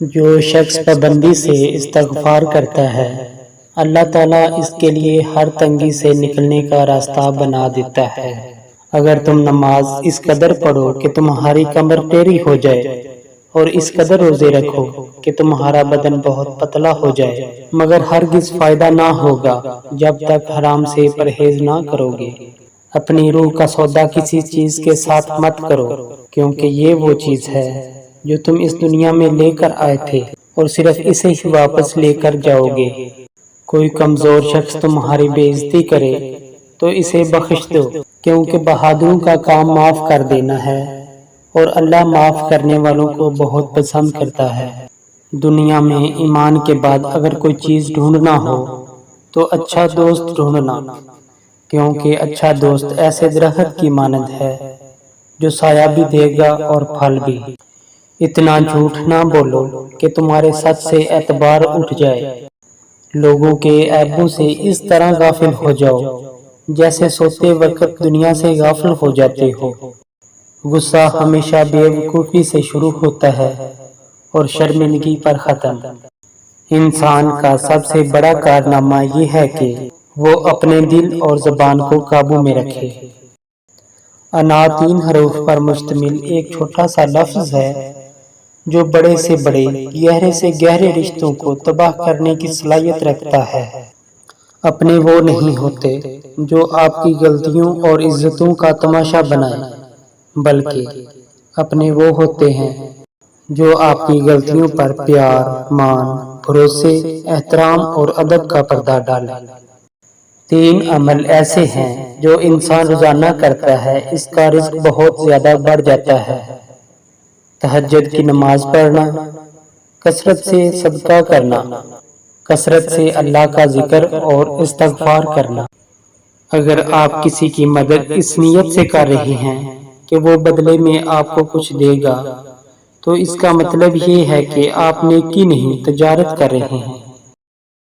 جو شخص پابندی سے استغفار کرتا ہے اللہ تعالیٰ اس کے لیے ہر تنگی سے نکلنے کا راستہ بنا دیتا ہے۔ اگر تم نماز اس قدر پڑھو کہ تمہاری کمر ٹیڑھی ہو جائے اور اس قدر روزے رکھو کہ تمہارا بدن بہت پتلا ہو جائے، مگر ہرگز فائدہ نہ ہوگا جب تک حرام سے پرہیز نہ کرو گے۔ اپنی روح کا سودا کسی چیز کے ساتھ مت کرو، کیونکہ یہ وہ چیز ہے جو تم اس دنیا میں لے کر آئے تھے اور صرف اسے ہی واپس لے کر جاؤ گے۔ کوئی کمزور شخص تمہاری بے عزتی کرے تو اسے بخش دو، کیونکہ بہادروں کا کام معاف کر دینا ہے اور اللہ معاف کرنے والوں کو بہت پسند کرتا ہے۔ دنیا میں ایمان کے بعد اگر کوئی چیز ڈھونڈنا ہو تو اچھا دوست ڈھونڈنا، کیونکہ اچھا دوست ایسے درخت کی مانند ہے جو سایہ بھی دے گا اور پھل بھی۔ اتنا جھوٹ نہ بولو کہ تمہارے سچ سے اعتبار اٹھ جائے۔ لوگوں کے عیبوں سے اس طرح غافل ہو جاؤ جیسے سوتے وقت دنیا سے غافل ہو جاتے ہو۔ غصہ ہمیشہ بے وقوفی سے شروع ہوتا ہے اور شرمندگی پر ختم۔ انسان کا سب سے بڑا کارنامہ یہ ہے کہ وہ اپنے دل اور زبان کو قابو میں رکھے۔ انا 3 حروف پر مشتمل ایک چھوٹا سا لفظ ہے جو بڑے سے بڑے، گہرے سے گہرے رشتوں کو تباہ کرنے کی صلاحیت رکھتا ہے۔ اپنے وہ نہیں ہوتے جو آپ کی غلطیوں اور عزتوں کا تماشا بنائیں، بلکہ اپنے وہ ہوتے ہیں جو آپ کی غلطیوں پر پیار، مان، بھروسے، احترام اور ادب کا پردہ ڈالیں۔ 3 عمل ایسے ہیں جو انسان روزانہ کرتا ہے، اس کا رزق بہت زیادہ بڑھ جاتا ہے۔ تہجد کی نماز پڑھنا، کثرت سے صدقہ کرنا، کثرت سے اللہ کا ذکر اور استغفار کرنا۔ اگر آپ کسی کی مدد اس نیت سے کر رہے ہیں کہ وہ بدلے میں آپ کو کچھ دے گا، تو اس کا مطلب یہ ہے کہ آپ نیکی نہیں تجارت کر رہے ہیں۔